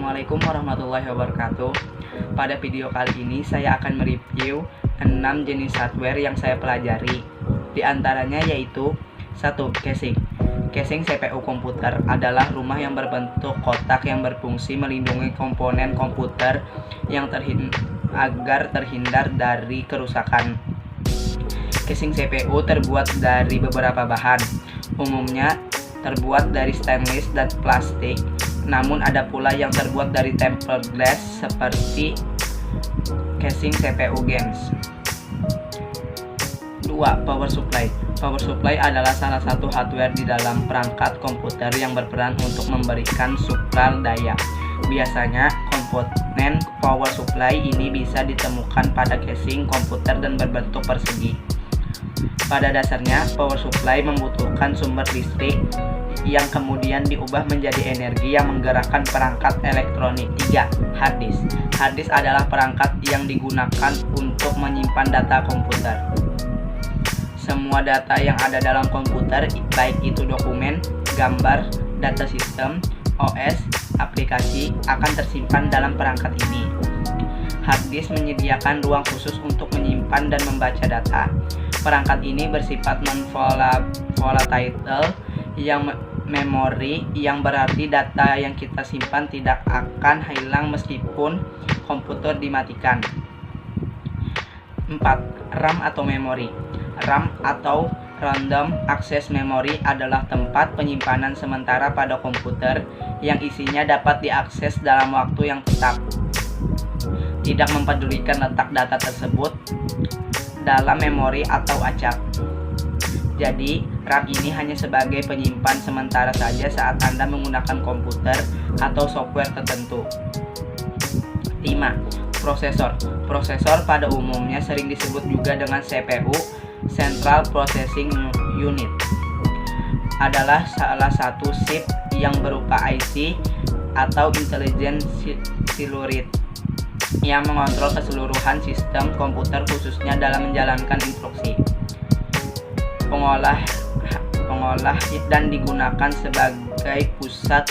Assalamualaikum warahmatullahi wabarakatuh. Pada video kali ini saya akan mereview 6 jenis hardware yang saya pelajari. Di antaranya yaitu 1. Casing. Casing CPU komputer adalah rumah yang berbentuk kotak yang berfungsi melindungi komponen komputer yang agar terhindar dari kerusakan. Casing CPU terbuat dari beberapa bahan, umumnya terbuat dari stainless dan plastik, namun ada pula yang terbuat dari tempered glass seperti casing CPU games. 2. Power supply. Power supply adalah salah satu hardware di dalam perangkat komputer yang berperan untuk memberikan suplai daya. Biasanya komponen power supply ini bisa ditemukan pada casing komputer dan berbentuk persegi. Pada dasarnya, power supply membutuhkan sumber listrik yang kemudian diubah menjadi energi yang menggerakkan perangkat elektronik. 3. Hard disk. Hard disk adalah perangkat yang digunakan untuk menyimpan data komputer. Semua data yang ada dalam komputer, baik itu dokumen, gambar, data sistem, OS, aplikasi, akan tersimpan dalam perangkat ini. Hard disk menyediakan ruang khusus untuk menyimpan dan membaca data. Perangkat ini bersifat non-volatile yang memori, yang berarti data yang kita simpan tidak akan hilang meskipun komputer dimatikan. 4. RAM atau memori. RAM atau Random Access Memory adalah tempat penyimpanan sementara pada komputer yang isinya dapat diakses dalam waktu yang tetap, tidak mempedulikan letak data tersebut dalam memori atau acak. Jadi, RAM ini hanya sebagai penyimpan sementara saja saat Anda menggunakan komputer atau software tertentu. 5. Prosesor. Prosesor pada umumnya sering disebut juga dengan CPU, Central Processing Unit, adalah salah satu chip yang berupa IC atau Intelligent Circuit yang mengontrol keseluruhan sistem komputer khususnya dalam menjalankan instruksi. Pengolah dan digunakan sebagai pusat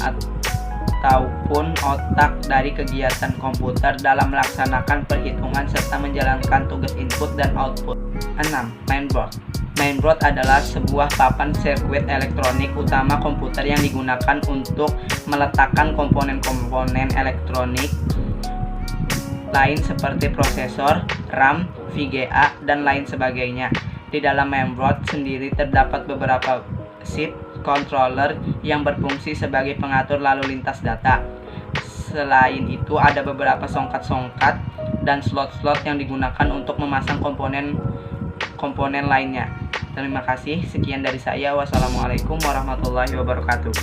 ataupun otak dari kegiatan komputer dalam melaksanakan perhitungan serta menjalankan tugas input dan output. 6. Mainboard. Mainboard adalah sebuah papan sirkuit elektronik utama komputer yang digunakan untuk meletakkan komponen-komponen elektronik lain seperti prosesor, RAM, VGA, dan lain sebagainya. Di dalam mainboard sendiri terdapat beberapa chip controller yang berfungsi sebagai pengatur lalu lintas data. Selain itu, ada beberapa songkat-songkat dan slot-slot yang digunakan untuk memasang komponen lainnya. Terima kasih, sekian dari saya. Wassalamualaikum warahmatullahi wabarakatuh.